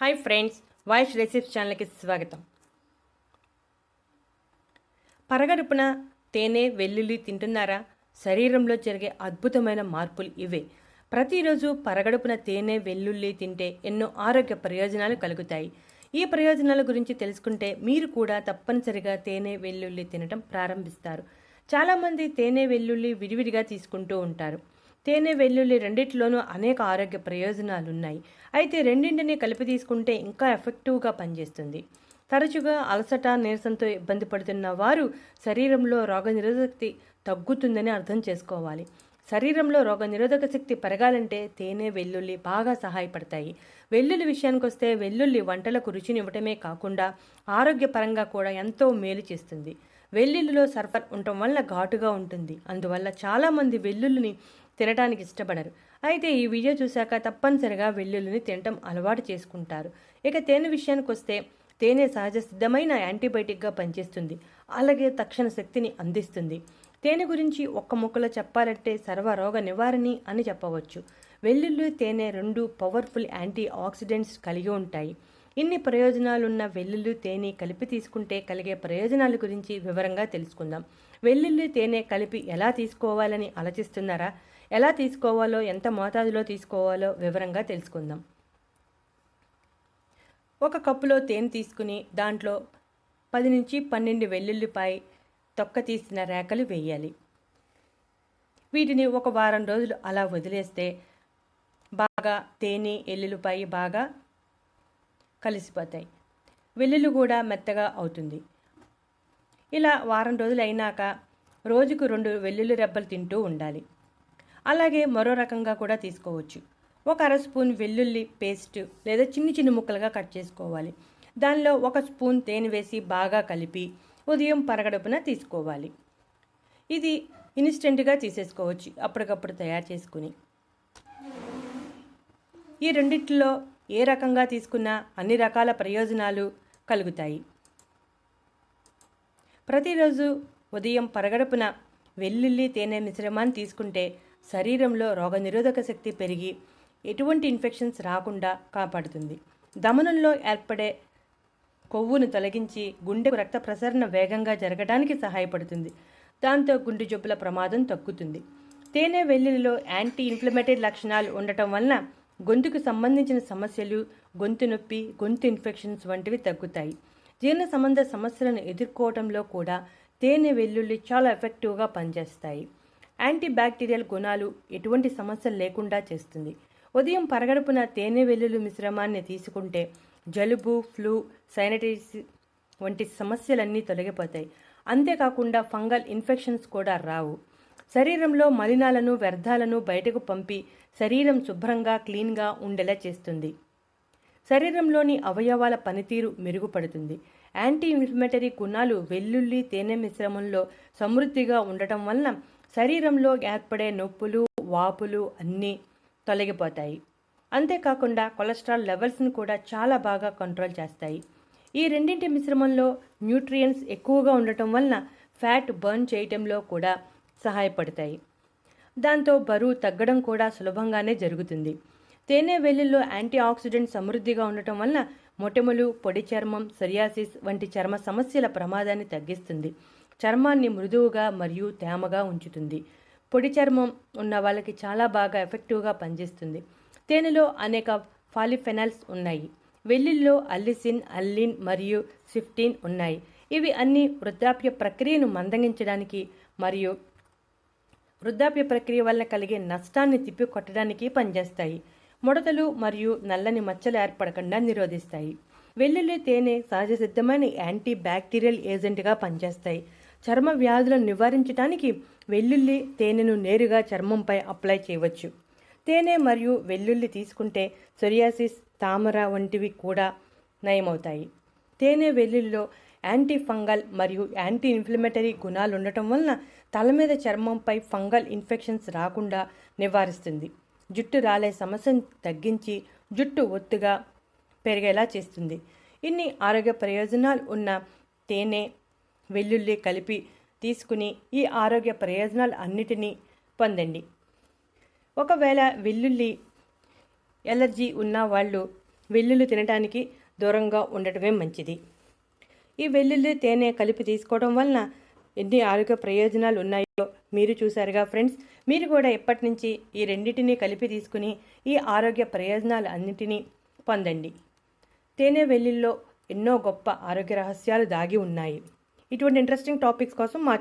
Hi friends, వాయిష్ recipes ఛానల్కి స్వాగతం. పరగడుపున తేనె వెల్లుల్లి తింటున్నారా? శరీరంలో జరిగే అద్భుతమైన మార్పులు ఇవే. ప్రతిరోజు పరగడుపున తేనె వెల్లుల్లి తింటే ఎన్నో ఆరోగ్య ప్రయోజనాలు కలుగుతాయి. ఈ ప్రయోజనాల గురించి తెలుసుకుంటే మీరు కూడా తప్పనిసరిగా తేనె వెల్లుల్లి తినటం ప్రారంభిస్తారు. చాలామంది తేనె వెల్లుల్లి విడివిడిగా తీసుకుంటూ ఉంటారు. తేనె వెల్లుల్లి రెండిట్లోనూ అనేక ఆరోగ్య ప్రయోజనాలు ఉన్నాయి. అయితే రెండింటిని కలిపి తీసుకుంటే ఇంకా ఎఫెక్టివ్గా పనిచేస్తుంది. తరచుగా అలసట, నీరసంతో ఇబ్బంది పడుతున్న వారు శరీరంలో రోగనిరోధక శక్తి తగ్గుతుందని అర్థం చేసుకోవాలి. శరీరంలో రోగనిరోధక శక్తి పెరగాలంటే తేనె వెల్లుల్లి బాగా సహాయపడతాయి. వెల్లుల్లి విషయానికి వస్తే వెల్లుల్లి వంటలకు రుచినివ్వటమే కాకుండా ఆరోగ్యపరంగా కూడా ఎంతో మేలు చేస్తుంది. వెల్లుల్లిలో సల్ఫర్ ఉండటం వల్ల ఘాటుగా ఉంటుంది. అందువల్ల చాలామంది వెల్లుల్లిని తినడానికి ఇష్టపడరు. అయితే ఈ వీడియో చూశాక తప్పనిసరిగా వెల్లుల్లిని తినటం అలవాటు చేసుకుంటారు. ఇక తేనె విషయానికి వస్తే తేనె సహజ సిద్ధమైన యాంటీబయాటిక్గా పనిచేస్తుంది. అలాగే తక్షణ శక్తిని అందిస్తుంది. తేనె గురించి ఒక్క ముక్కలో చెప్పాలంటే సర్వరోగ నివారణి అని చెప్పవచ్చు. వెల్లుల్లి, తేనె రెండు పవర్ఫుల్ యాంటీ ఆక్సిడెంట్స్ కలిగి ఉంటాయి. ఇన్ని ప్రయోజనాలున్న వెల్లుల్లి, తేనె కలిపి తీసుకుంటే కలిగే ప్రయోజనాల గురించి వివరంగా తెలుసుకుందాం. వెల్లుల్లి, తేనె కలిపి ఎలా తీసుకోవాలని ఆలోచిస్తున్నారా? ఎలా తీసుకోవాలో, ఎంత మోతాదులో తీసుకోవాలో వివరంగా తెలుసుకుందాం. ఒక కప్పులో తేనె తీసుకుని దాంట్లో 10 నుంచి 12 వెల్లుల్లిపాయ తొక్క తీసిన రేఖలు వేయాలి. వీటిని ఒక వారం రోజులు అలా వదిలేస్తే బాగా తేనె, ఎల్లుల్లిపాయ బాగా కలిసిపోతాయి. వెల్లుల్లి కూడా మెత్తగా అవుతుంది. ఇలా వారం రోజులు అయినాక రోజుకు 2 వెల్లుల్లి రెబ్బలు తింటూ ఉండాలి. అలాగే మరో రకంగా కూడా తీసుకోవచ్చు. ఒక అర స్పూన్ వెల్లుల్లి పేస్ట్ లేదా చిన్న చిన్న ముక్కలుగా కట్ చేసుకోవాలి. దానిలో 1 స్పూన్ తేనె వేసి బాగా కలిపి ఉదయం పరగడుపున తీసుకోవాలి. ఇది ఇన్స్టెంట్గా తీసేసుకోవచ్చు, అప్పటికప్పుడు తయారు చేసుకుని. ఈ రెండిట్లో ఏ రకంగా తీసుకున్నా అన్ని రకాల ప్రయోజనాలు కలుగుతాయి. ప్రతిరోజు ఉదయం పరగడుపున వెల్లుల్లి, తేనె మిశ్రమాన్ని తీసుకుంటే శరీరంలో రోగనిరోధక శక్తి పెరిగి ఎటువంటి ఇన్ఫెక్షన్స్ రాకుండా కాపాడుతుంది. దమనంలో ఏర్పడే కొవ్వును తొలగించి గుండెకు రక్త ప్రసరణ వేగంగా జరగడానికి సహాయపడుతుంది. దాంతో గుండె జబ్బుల ప్రమాదం తగ్గుతుంది. తేనె వెల్లుల్లిలో యాంటీ ఇన్ఫ్లమేటరీ లక్షణాలు ఉండటం వలన గొంతుకు సంబంధించిన సమస్యలు, గొంతు నొప్పి, గొంతు ఇన్ఫెక్షన్స్ వంటివి తగ్గుతాయి. జీర్ణ సంబంధ సమస్యలను ఎదుర్కోవడంలో కూడా తేనె వెల్లుల్లి చాలా ఎఫెక్టివ్గా పనిచేస్తాయి. యాంటీ బ్యాక్టీరియల్ గుణాలు ఎటువంటి సమస్యలు లేకుండా చేస్తుంది. ఉదయం పరగడుపున తేనె వెల్లుల్లి మిశ్రమాన్ని తీసుకుంటే జలుబు, ఫ్లూ, సైనటైటిస్ వంటి సమస్యలన్నీ తొలగిపోతాయి. అంతేకాకుండా ఫంగల్ ఇన్ఫెక్షన్స్ కూడా రావు. శరీరంలో మలినాలను, వ్యర్థాలను బయటకు పంపి శరీరం శుభ్రంగా, క్లీన్గా ఉండేలా చేస్తుంది. శరీరంలోని అవయవాల పనితీరు మెరుగుపడుతుంది. యాంటీ ఇన్ఫ్లమేటరీ గుణాలు వెల్లుల్లి, తేనె మిశ్రమంలో సమృద్ధిగా ఉండటం వలన శరీరంలో ఏర్పడే నొప్పులు, వాపులు అన్నీ తొలగిపోతాయి. అంతేకాకుండా కొలెస్ట్రాల్ లెవెల్స్ని కూడా చాలా బాగా కంట్రోల్ చేస్తాయి. ఈ రెండింటి మిశ్రమంలో న్యూట్రియంట్స్ ఎక్కువగా ఉండటం వలన ఫ్యాట్ బర్న్ చేయటంలో కూడా సహాయపడతాయి. దాంతో బరువు తగ్గడం కూడా సులభంగానే జరుగుతుంది. తేనె వెల్లుల్లో యాంటీ ఆక్సిడెంట్ సమృద్ధిగా ఉండటం వలన మొటిమలు, పొడి చర్మం, సొరియాసిస్ వంటి చర్మ సమస్యల ప్రమాదాన్ని తగ్గిస్తుంది. చర్మాన్ని మృదువుగా మరియు తేమగా ఉంచుతుంది. పొడి చర్మం ఉన్న వాళ్ళకి చాలా బాగా ఎఫెక్టివ్గా పనిచేస్తుంది. తేనెలో అనేక పాలిఫెనాల్స్ ఉన్నాయి. వెల్లుల్లిలో అల్లిసిన్, అల్లిన్ మరియు సిఫ్టిన్ ఉన్నాయి. ఇవి అన్ని వృద్ధాప్య ప్రక్రియను మందగించడానికి మరియు వృద్ధాప్య ప్రక్రియ వల్ల కలిగే నష్టాన్ని తిప్పికొట్టడానికి పనిచేస్తాయి. ముడతలు మరియు నల్లని మచ్చలు ఏర్పడకుండా నిరోధిస్తాయి. వెల్లుల్లి, తేనె సహజ సిద్ధమైన యాంటీ బ్యాక్టీరియల్ ఏజెంట్గా పనిచేస్తాయి. చర్మ వ్యాధులను నివారించడానికి వెల్లుల్లి, తేనెను నేరుగా చర్మంపై అప్లై చేయవచ్చు. తేనె మరియు వెల్లుల్లి తీసుకుంటే సొరియాసిస్, తామర వంటివి కూడా నయమవుతాయి. తేనె వెల్లుల్లిలో యాంటీ ఫంగల్ మరియు యాంటీ ఇన్ఫ్లమేటరీ గుణాలు ఉండటం వలన తల మీద, చర్మంపై ఫంగల్ ఇన్ఫెక్షన్స్ రాకుండా నివారిస్తుంది. జుట్టు రాలే సమస్యను తగ్గించి జుట్టు ఒత్తుగా పెరిగేలా చేస్తుంది. ఇన్ని ఆరోగ్య ప్రయోజనాలు ఉన్న తేనె, వెల్లుల్లి కలిపి తీసుకుని ఈ ఆరోగ్య ప్రయోజనాలు అన్నిటినీ పొందండి. ఒకవేళ వెల్లుల్లి ఎలర్జీ ఉన్న వాళ్ళు వెల్లుల్లి తినడానికి దూరంగా ఉండటమే మంచిది. ఈ వెల్లుల్లి తేనె కలిపి తీసుకోవడం వలన ఎన్ని ఆరోగ్య ప్రయోజనాలు ఉన్నాయో మీరు చూసారుగా ఫ్రెండ్స్. మీరు కూడా ఎప్పటి నుంచి ఈ రెండింటినీ కలిపి తీసుకుని ఈ ఆరోగ్య ప్రయోజనాలు అన్నింటినీ పొందండి. తేనె వెల్లుల్లో ఎన్నో గొప్ప ఆరోగ్య రహస్యాలు దాగి ఉన్నాయి. ఇటువంటి ఇంట్రెస్టింగ్ టాపిక్స్ కోసం మా